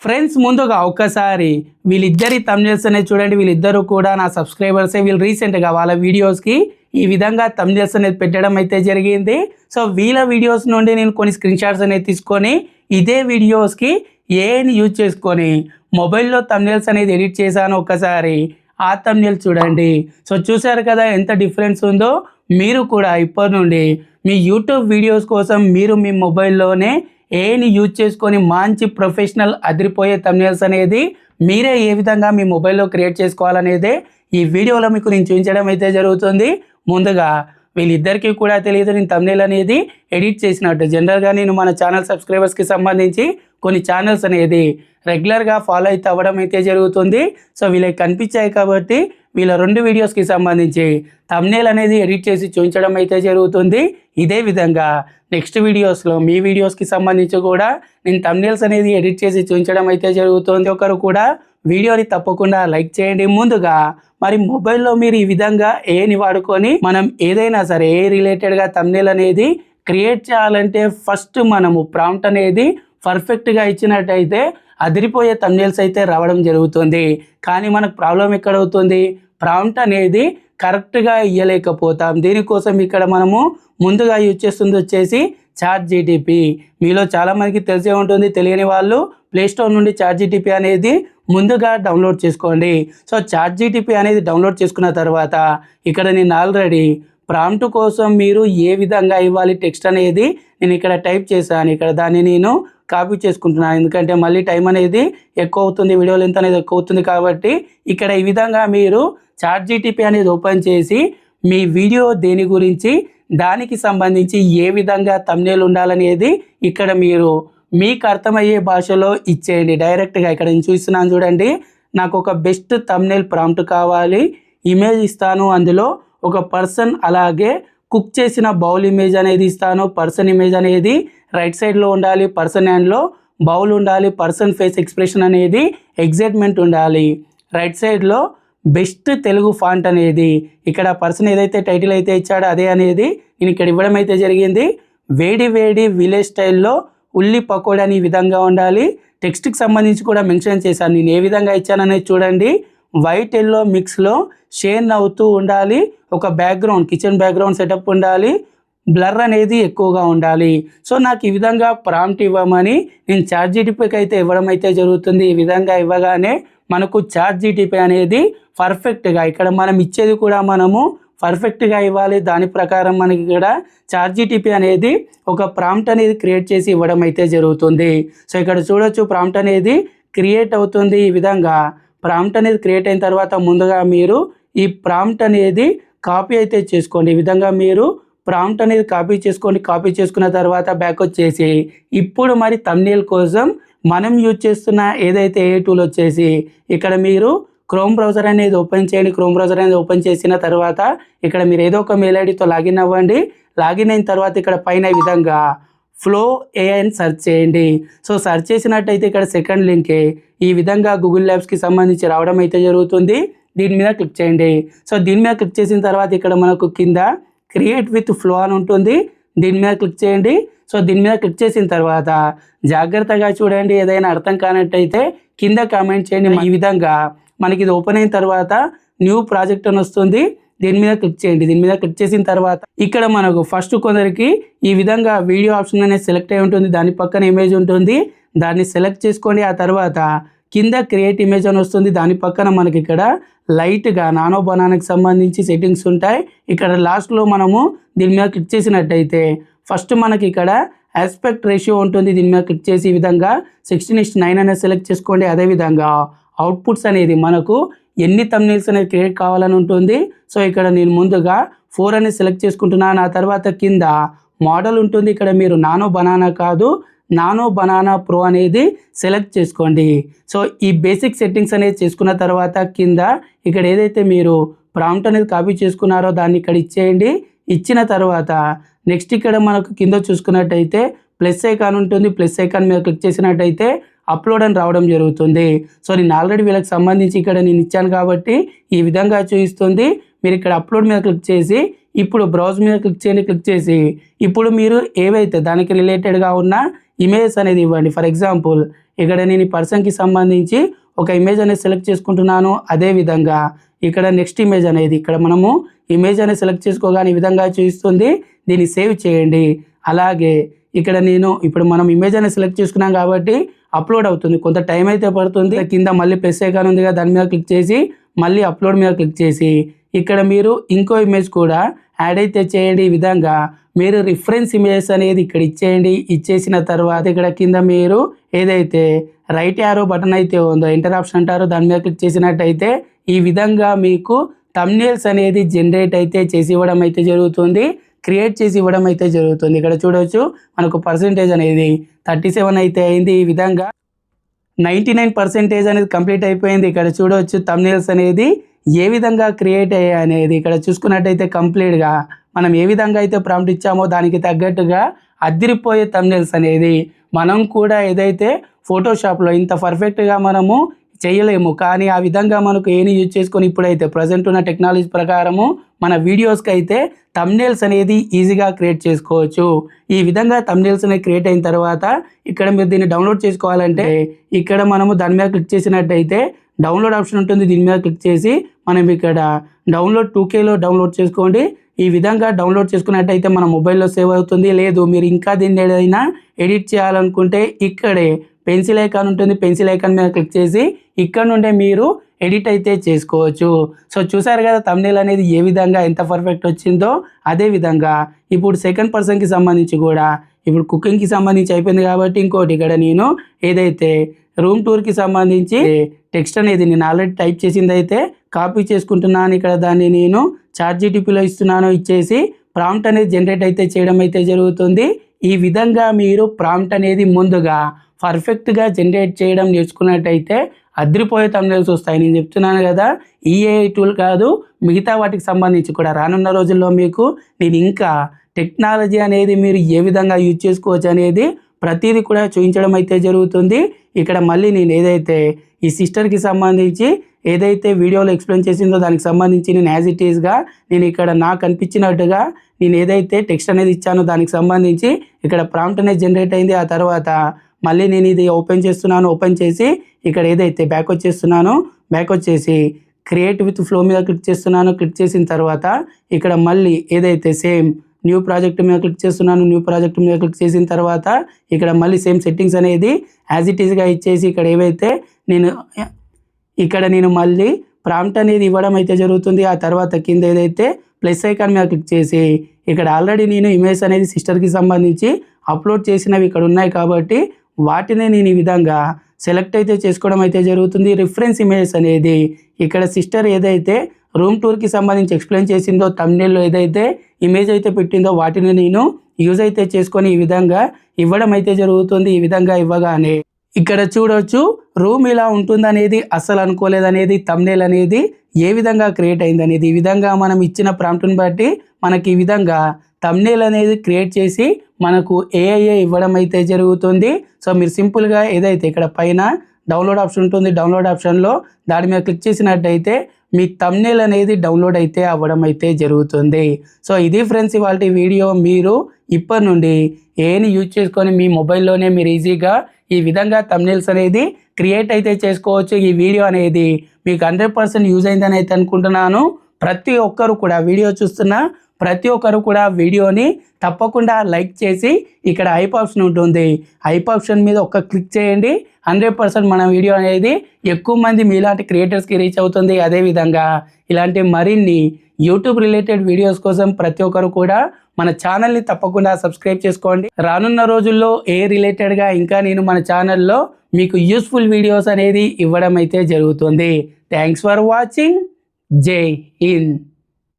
Friends ముందుగా ఒక్కసారి వీళ్ళిద్దరి థంబ్నెయిల్స్ అనేది చూడండి. వీళ్ళిద్దరూ కూడా నా సబ్స్క్రైబర్సే. వీళ్ళు రీసెంట్గా వాళ్ళ వీడియోస్కి ఈ విధంగా థంబ్నెయిల్స్ అనేది పెట్టడం అయితే జరిగింది. సో వీళ్ళ వీడియోస్ నుండి నేను కొన్ని స్క్రీన్ షాట్స్ అనేది తీసుకొని ఇదే వీడియోస్కి ఏని యూజ్ చేసుకొని మొబైల్లో థంబ్నెయిల్స్ అనేది ఎడిట్ చేశాను. ఒక్కసారి ఆ థంబ్నెయిల్ చూడండి. సో చూసారు కదా ఎంత డిఫరెన్స్ ఉందో. మీరు కూడా ఇప్పటి నుండి మీ యూట్యూబ్ వీడియోస్ కోసం మీరు మీ మొబైల్లోనే ఏని యూజ్ చేసుకొని మంచి ప్రొఫెషనల్ అదిరిపోయే థంబ్నెయిల్స్ అనేది మీరే ఏ విధంగా మీ మొబైల్లో క్రియేట్ చేసుకోవాలనేదే ఈ వీడియోలో మీకు నేను చూపించడం అయితే జరుగుతుంది. ముందుగా వీళ్ళిద్దరికీ కూడా తెలియదు నేను థంబ్నెయిల్ అనేది ఎడిట్ చేసినట్టు. జనరల్గా నేను మన ఛానల్ సబ్స్క్రైబర్స్కి సంబంధించి కొన్ని ఛానల్స్ అనేది రెగ్యులర్గా ఫాలో అయితే అవ్వడం అయితే జరుగుతుంది. సో వీళ్ళకి కనిపించాయి కాబట్టి వీళ్ళ 2 వీడియోస్కి సంబంధించి థంబ్నెయిల్ అనేది ఎడిట్ చేసి చూపించడం అయితే జరుగుతుంది. ఇదే విధంగా నెక్స్ట్ వీడియోస్లో మీ వీడియోస్కి సంబంధించి కూడా నేను థంబ్నెయిల్స్ అనేది ఎడిట్ చేసి చూపించడం అయితే జరుగుతుంది. ఒకరు కూడా వీడియోని తప్పకుండా లైక్ చేయండి. ముందుగా మరి మొబైల్లో మీరు ఈ విధంగా ఏని వాడుకొని మనం ఏదైనా సరే ఏ రిలేటెడ్గా థంబ్నెయిల్ అనేది క్రియేట్ చేయాలంటే ఫస్ట్ మనము ప్రాంప్ట్ అనేది పర్ఫెక్ట్గా ఇచ్చినట్టయితే అదిరిపోయే థంబ్నెయిల్స్ అయితే రావడం జరుగుతుంది. కానీ మనకు ప్రాబ్లం ఎక్కడ అవుతుంది, ప్రాంప్ట్ అనేది కరెక్ట్గా ఇవ్వలేకపోతాం. దీనికోసం ఇక్కడ మనము ముందుగా యూజ్ చేస్తుంది వచ్చేసి ChatGPT. మీలో చాలామందికి తెలిసే ఉంటుంది, తెలియని వాళ్ళు ప్లేస్టోర్ నుండి ChatGPT అనేది ముందుగా డౌన్లోడ్ చేసుకోండి. సో ChatGPT అనేది డౌన్లోడ్ చేసుకున్న తర్వాత ఇక్కడ నేను ఆల్రెడీ ప్రాంప్ట్ కోసం మీరు ఏ విధంగా ఇవ్వాలి టెక్స్ట్ అనేది నేను ఇక్కడ టైప్ చేశాను. ఇక్కడ దాన్ని నేను కాపీ చేసుకుంటున్నాను, ఎందుకంటే మళ్ళీ టైం అనేది ఎక్కువ అవుతుంది, వీడియో లెంత్ అనేది ఎక్కువ అవుతుంది. కాబట్టి ఇక్కడ ఈ విధంగా మీరు ChatGPT అనేది ఓపెన్ చేసి మీ వీడియో దేని గురించి దానికి సంబంధించి ఏ విధంగా థంబ్నెయిల్ ఉండాలనేది ఇక్కడ మీరు మీకు అర్థమయ్యే భాషలో ఇచ్చేయండి. డైరెక్ట్గా ఇక్కడ నేను చూస్తున్నాను చూడండి, నాకు ఒక బెస్ట్ థంబ్నెయిల్ ప్రాంప్ట్ కావాలి, ఇమేజ్ ఇస్తాను, అందులో ఒక పర్సన్ అలాగే కుక్ చేసిన బౌల్ ఇమేజ్ అనేది ఇస్తాను. పర్సన్ ఇమేజ్ అనేది రైట్ సైడ్లో ఉండాలి, పర్సన్ హ్యాండ్లో బౌల్ ఉండాలి, పర్సన్ ఫేస్ ఎక్స్ప్రెషన్ అనేది ఎగ్జైట్మెంట్ ఉండాలి. రైట్ సైడ్లో బెస్ట్ తెలుగు ఫాంట్ అనేది ఇక్కడ పర్సన్ ఏదైతే టైటిల్ అయితే ఇచ్చాడో అదే అనేది నేను ఇక్కడ ఇవ్వడం అయితే జరిగింది. వేడి వేడి విలేజ్ స్టైల్లో ఉల్లి పకోడీ అని ఈ విధంగా ఉండాలి. టెక్స్ట్కి సంబంధించి కూడా మెన్షన్ చేశాను, నేను ఏ విధంగా ఇచ్చాననేది చూడండి. వైట్ ఎల్లో మిక్స్లో షేన్ అవుతూ ఉండాలి, ఒక బ్యాక్గ్రౌండ్ కిచెన్ బ్యాక్గ్రౌండ్ సెటప్ ఉండాలి, బ్లర్ అనేది ఎక్కువగా ఉండాలి. సో నాకు ఈ విధంగా ప్రాంప్ట్ ఇవ్వమని నేను ChatGPTకి అయితే ఇవ్వడం అయితే జరుగుతుంది. ఈ విధంగా ఇవ్వగానే మనకు ChatGPT అనేది పర్ఫెక్ట్గా ఇక్కడ మనం ఇచ్చేది కూడా మనము పర్ఫెక్ట్గా ఇవ్వాలి. దాని ప్రకారం మనకి ఇక్కడ ChatGPT అనేది ఒక ప్రాంప్ట్ అనేది క్రియేట్ చేసి ఇవ్వడం అయితే జరుగుతుంది. సో ఇక్కడ చూడొచ్చు ప్రాంప్ట్ అనేది క్రియేట్ అవుతుంది. ఈ విధంగా ప్రాంప్ట్ అనేది క్రియేట్ అయిన తర్వాత ముందుగా మీరు ఈ ప్రాంప్ట్ అనేది కాపీ అయితే చేసుకోండి. ఈ విధంగా మీరు ప్రాంప్ట్ అనేది కాపీ చేసుకోండి. కాపీ చేసుకున్న తర్వాత బ్యాక్ వచ్చేసి ఇప్పుడు మరి థంబ్నెయిల్ కోసం మనం యూజ్ చేస్తున్న ఏదైతే ఏ టూల్ వచ్చేసి ఇక్కడ మీరు క్రోమ్ బ్రౌజర్ అనేది ఓపెన్ చేయండి. క్రోమ్ బ్రౌజర్ అనేది ఓపెన్ చేసిన తర్వాత ఇక్కడ మీరు ఏదో ఒక మెయిల్ ఐడితో లాగిన్ అవ్వండి. లాగిన్ అయిన తర్వాత ఇక్కడ పైన ఈ విధంగా ఫ్లో AI అని సెర్చ్ చేయండి. సో సెర్చ్ చేసినట్టయితే ఇక్కడ సెకండ్ లింకే ఈ విధంగా గూగుల్ ల్యాబ్స్కి సంబంధించి రావడం అయితే జరుగుతుంది. దీని మీద క్లిక్ చేయండి. సో దీని మీద క్లిక్ చేసిన తర్వాత ఇక్కడ మనకు కింద క్రియేట్ విత్ ఫ్లో అని ఉంటుంది, దీని మీద క్లిక్ చేయండి. సో దీని మీద క్లిక్ చేసిన తర్వాత జాగ్రత్తగా చూడండి, ఏదైనా అర్థం కానట్టయితే కింద కామెంట్ చేయండి. ఈ విధంగా మనకి ఇది ఓపెన్ అయిన తర్వాత న్యూ ప్రాజెక్ట్ అని వస్తుంది, దీని మీద క్లిక్ చేయండి. దీని మీద క్లిక్ చేసిన తర్వాత ఇక్కడ మనకు ఫస్ట్ కొందరికి ఈ విధంగా వీడియో ఆప్షన్ అనేది సెలెక్ట్ అయి ఉంటుంది, దాని పక్కన ఇమేజ్ ఉంటుంది, దాన్ని సెలెక్ట్ చేసుకోండి. ఆ తర్వాత కింద క్రియేట్ ఇమేజ్ అని వస్తుంది, దాని పక్కన మనకి ఇక్కడ లైట్గా నానో బనానాకి సంబంధించి సెట్టింగ్స్ ఉంటాయి. ఇక్కడ లాస్ట్లో మనము దీని మీద క్లిక్ చేసినట్టయితే ఫస్ట్ మనకి ఇక్కడ ఆస్పెక్ట్ రేషియో ఉంటుంది, దీని మీద క్లిక్ చేసి ఈ విధంగా 16:9 అనేది సెలెక్ట్ చేసుకోండి. అదేవిధంగా అవుట్పుట్స్ అనేది మనకు ఎన్ని థంబ్నెయిల్స్ అనేది క్రియేట్ కావాలని ఉంటుంది. సో ఇక్కడ నేను ముందుగా 4 అనేది సెలెక్ట్ చేసుకుంటున్నాను. ఆ తర్వాత కింద మోడల్ ఉంటుంది, ఇక్కడ మీరు నానో బనానా కాదు నానో బనానా ప్రో అనేది సెలెక్ట్ చేసుకోండి. సో ఈ బేసిక్ సెట్టింగ్స్ అనేది చేసుకున్న తర్వాత కింద ఇక్కడ ఏదైతే మీరు ప్రాంప్ట్ అనేది కాపీ చేసుకున్నారో దాన్ని ఇక్కడ ఇచ్చేయండి. ఇచ్చిన తర్వాత నెక్స్ట్ ఇక్కడ మనకు కింద చూసుకున్నట్టయితే ప్లస్ ఐకాన్ ఉంటుంది, ప్లస్ ఐకాన్ మీద క్లిక్ చేసినట్టయితే అప్లోడ్ అని రావడం జరుగుతుంది. సో నేను ఆల్రెడీ వీళ్ళకి సంబంధించి ఇక్కడ నేను ఇచ్చాను కాబట్టి ఈ విధంగా చూపిస్తుంది. మీరు ఇక్కడ అప్లోడ్ మీద క్లిక్ చేసి ఇప్పుడు బ్రౌజ్ మీద క్లిక్ చేయండి. క్లిక్ చేసి ఇప్పుడు మీరు ఏవైతే దానికి రిలేటెడ్గా ఉన్న ఇమేజ్ అనేది ఇవ్వండి. ఫర్ ఎగ్జాంపుల్ ఇక్కడ నేను ఈ పర్సన్కి సంబంధించి ఒక ఇమేజ్ అనేది సెలెక్ట్ చేసుకుంటున్నాను. అదేవిధంగా ఇక్కడ నెక్స్ట్ ఇమేజ్ అనేది ఇక్కడ మనము ఇమేజ్ అనేది సెలెక్ట్ చేసుకోగానే ఈ విధంగా చూపిస్తుంది. దీన్ని సేవ్ చేయండి. అలాగే ఇక్కడ నేను ఇప్పుడు మనం ఇమేజ్ అనేది సెలెక్ట్ చేసుకున్నాం కాబట్టి అప్లోడ్ అవుతుంది. కొంత టైం అయితే పడుతుంది. కింద మళ్ళీ ప్లస్ ఐకాన్ ఉంది కదా, దాని మీద క్లిక్ చేసి మళ్ళీ అప్లోడ్ మీద క్లిక్ చేసి ఇక్కడ మీరు ఇంకో ఇమేజ్ కూడా యాడ్ అయితే చేయండి. ఈ విధంగా మీరు రిఫరెన్స్ ఇమేజ్ అనేది ఇక్కడ ఇచ్చేయండి. ఇచ్చేసిన తర్వాత ఇక్కడ కింద మీరు ఏదైతే రైట్ యారో బటన్ అయితే ఉందో ఎంటర్ ఆప్షన్ అంటారో దాని మీద క్లిక్ చేసినట్టయితే ఈ విధంగా మీకు థంబ్నెయిల్స్ అనేది జనరేట్ అయితే చేసి ఇవ్వడం అయితే జరుగుతుంది, క్రియేట్ చేసి ఇవ్వడం అయితే జరుగుతుంది. ఇక్కడ చూడవచ్చు మనకు పర్సెంటేజ్ అనేది 37 అయితే అయింది. ఈ విధంగా 99% అనేది కంప్లీట్ అయిపోయింది. ఇక్కడ చూడవచ్చు థంబ్నెయిల్స్ అనేది ఏ విధంగా క్రియేట్ అయ్యాయి అనేది. ఇక్కడ చూసుకున్నట్టయితే కంప్లీట్గా మనం ఏ విధంగా అయితే ప్రాంప్ట్ ఇచ్చామో దానికి తగ్గట్టుగా అదిరిపోయే థంబ్నెయిల్స్ అనేది మనం కూడా ఏదైతే ఫోటోషాప్లో ఇంత పర్ఫెక్ట్గా మనము చేయలేము, కానీ ఆ విధంగా మనకు ఏని యూజ్ చేసుకొని ఇప్పుడైతే ప్రజెంట్ ఉన్న టెక్నాలజీ ప్రకారము మన వీడియోస్కి అయితే థంబ్నెయిల్స్ అనేది ఈజీగా క్రియేట్ చేసుకోవచ్చు. ఈ విధంగా థంబ్నెయిల్స్ అనేది క్రియేట్ అయిన తర్వాత ఇక్కడ మీరు దీన్ని డౌన్లోడ్ చేసుకోవాలంటే ఇక్కడ మనము దాని మీద క్లిక్ చేసినట్టయితే డౌన్లోడ్ ఆప్షన్ ఉంటుంది. దీని మీద క్లిక్ చేసి మనం ఇక్కడ డౌన్లోడ్ 2Kలో డౌన్లోడ్ చేసుకోండి. ఈ విధంగా డౌన్లోడ్ చేసుకున్నట్టయితే మన మొబైల్లో సేవ్ అవుతుంది. లేదు మీరు ఇంకా దీన్ని ఏదైనా ఎడిట్ చేయాలనుకుంటే ఇక్కడే పెన్సిల్ ఐకాన్ ఉంటుంది. పెన్సిల్ ఐకాన్ మీద క్లిక్ చేసి ఇక్కడ నుండే మీరు ఎడిట్ అయితే చేసుకోవచ్చు. సో చూసారు కదా థంబ్నెయిల్ అనేది ఏ విధంగా ఎంత పర్ఫెక్ట్ వచ్చిందో. అదే విధంగా ఇప్పుడు సెకండ్ పర్సన్కి సంబంధించి కూడా ఇప్పుడు కుకింగ్కి సంబంధించి అయిపోయింది కాబట్టి ఇంకోటి ఇక్కడ నేను ఏదైతే రూమ్ టూర్కి సంబంధించి టెక్స్ట్ అనేది నేను ఆల్రెడీ టైప్ చేసింది అయితే కాపీ చేసుకుంటున్నాను. ఇక్కడ దాన్ని నేను ChatGPTలో ఇస్తున్నాను. ఇచ్చేసి ప్రాంప్ట్ అనేది జనరేట్ అయితే చేయడం అయితే జరుగుతుంది. ఈ విధంగా మీరు ప్రాంప్ట్ అనేది ముందుగా పర్ఫెక్ట్గా జనరేట్ చేయడం నేర్చుకున్నట్టయితే అదిరిపోయే థంబ్నెయిల్స్ వస్తాయి. నేను చెప్తున్నాను కదా, ఈ AI టూల్ కాదు మిగతా వాటికి సంబంధించి కూడా రానున్న రోజుల్లో మీకు నేను ఇంకా టెక్నాలజీ అనేది మీరు ఏ విధంగా యూజ్ చేసుకోవచ్చు అనేది ప్రతిదీ కూడా చూపించడం అయితే జరుగుతుంది. ఇక్కడ మళ్ళీ నేను ఏదైతే ఈ సిస్టర్కి సంబంధించి ఏదైతే వీడియోలో ఎక్స్ప్లెయిన్ చేసిందో దానికి సంబంధించి నేను యాజ్ ఇట్ ఈస్గా నేను ఇక్కడ నాకు అనిపించినట్టుగా నేను ఏదైతే టెక్స్ట్ అనేది ఇచ్చానో దానికి సంబంధించి ఇక్కడ ప్రాంప్ట్ అనేది జనరేట్ అయింది. ఆ తర్వాత మళ్ళీ నేను ఇది ఓపెన్ చేస్తున్నాను. ఓపెన్ చేసి ఇక్కడ ఏదైతే బ్యాక్ వచ్చేస్తున్నానో బ్యాక్ వచ్చేసి క్రియేట్ విత్ ఫ్లో మీద క్లిక్ చేస్తున్నాను. క్లిక్ చేసిన తర్వాత ఇక్కడ మళ్ళీ ఏదైతే సేమ్ న్యూ ప్రాజెక్ట్ మీద క్లిక్ చేస్తున్నాను. న్యూ ప్రాజెక్ట్ మీద క్లిక్ చేసిన తర్వాత ఇక్కడ మళ్ళీ సేమ్ సెట్టింగ్స్ అనేది యాజ్ ఇట్ ఈస్గా ఇచ్చేసి ఇక్కడ ఏవైతే నేను మళ్ళీ ప్రాంప్ట్ అనేది ఇవ్వడం అయితే జరుగుతుంది. ఆ తర్వాత కింద ఏదైతే ప్లస్ ఐకాన్ మీద క్లిక్ చేసి ఇక్కడ ఆల్రెడీ నేను ఇమేజ్ అనేది సిస్టర్కి సంబంధించి అప్లోడ్ చేసినవి ఇక్కడ ఉన్నాయి కాబట్టి వాటినే నేను ఈ విధంగా సెలెక్ట్ అయితే చేసుకోవడం అయితే జరుగుతుంది. రిఫరెన్స్ ఇమేజ్ అనేది ఇక్కడ సిస్టర్ ఏదైతే రూమ్ టూర్కి సంబంధించి ఎక్స్ప్లెయిన్ చేసిందో థంబ్నెయిల్లో ఏదైతే ఇమేజ్ అయితే పెట్టిందో వాటిని నేను యూజ్ అయితే చేసుకొని ఈ విధంగా ఇవ్వడం అయితే జరుగుతుంది. ఈ విధంగా ఇవ్వగానే ఇక్కడ చూడవచ్చు రూమ్ ఇలా ఉంటుందనేది అస్సలు అనుకోలేదనేది థంబ్నెయిల్ అనేది ఏ విధంగా క్రియేట్ అయిందనేది. ఈ విధంగా మనం ఇచ్చిన ప్రాంప్ట్ని బట్టి మనకి ఈ విధంగా థంబ్నెయిల్ అనేది క్రియేట్ చేసి మనకు AI ఇవ్వడం అయితే జరుగుతుంది. సో మీరు సింపుల్గా ఏదైతే ఇక్కడ పైన డౌన్లోడ్ ఆప్షన్ ఉంటుంది, డౌన్లోడ్ ఆప్షన్లో దాని మీద క్లిక్ చేసినట్టయితే మీ థంబ్నెయిల్ అనేది డౌన్లోడ్ అయితే అవ్వడం అయితే జరుగుతుంది. సో ఇది ఫ్రెండ్స్ ఇవాళ వీడియో. మీరు ఇప్పటి నుండి ఏని యూజ్ చేసుకొని మీ మొబైల్లోనే మీరు ఈజీగా ఈ విధంగా థంబ్నెయిల్స్ అనేది క్రియేట్ అయితే చేసుకోవచ్చు. ఈ వీడియో అనేది మీకు 100% యూజ్ అయిందని అయితే అనుకుంటున్నాను. ప్రతి ఒక్కరు కూడా వీడియో చూస్తున్న ప్రతి ఒక్కరు కూడా వీడియోని తప్పకుండా లైక్ చేసి ఇక్కడ హైప్ ఆప్షన్ ఉంటుంది, హైప్ ఆప్షన్ మీద ఒక్క క్లిక్ చేయండి. 100% మన వీడియో అనేది ఎక్కువ మంది మీలాంటి క్రియేటర్స్కి రీచ్ అవుతుంది. అదేవిధంగా ఇలాంటి మరిన్ని యూట్యూబ్ రిలేటెడ్ వీడియోస్ కోసం ప్రతి ఒక్కరు కూడా మన ఛానల్ని తప్పకుండా సబ్స్క్రైబ్ చేసుకోండి. రానున్న రోజుల్లో ఏ రిలేటెడ్గా ఇంకా నేను మన ఛానల్లో మీకు యూస్ఫుల్ వీడియోస్ అనేది ఇవ్వడం అయితే జరుగుతుంది. Thanks for watching. జై హింద్.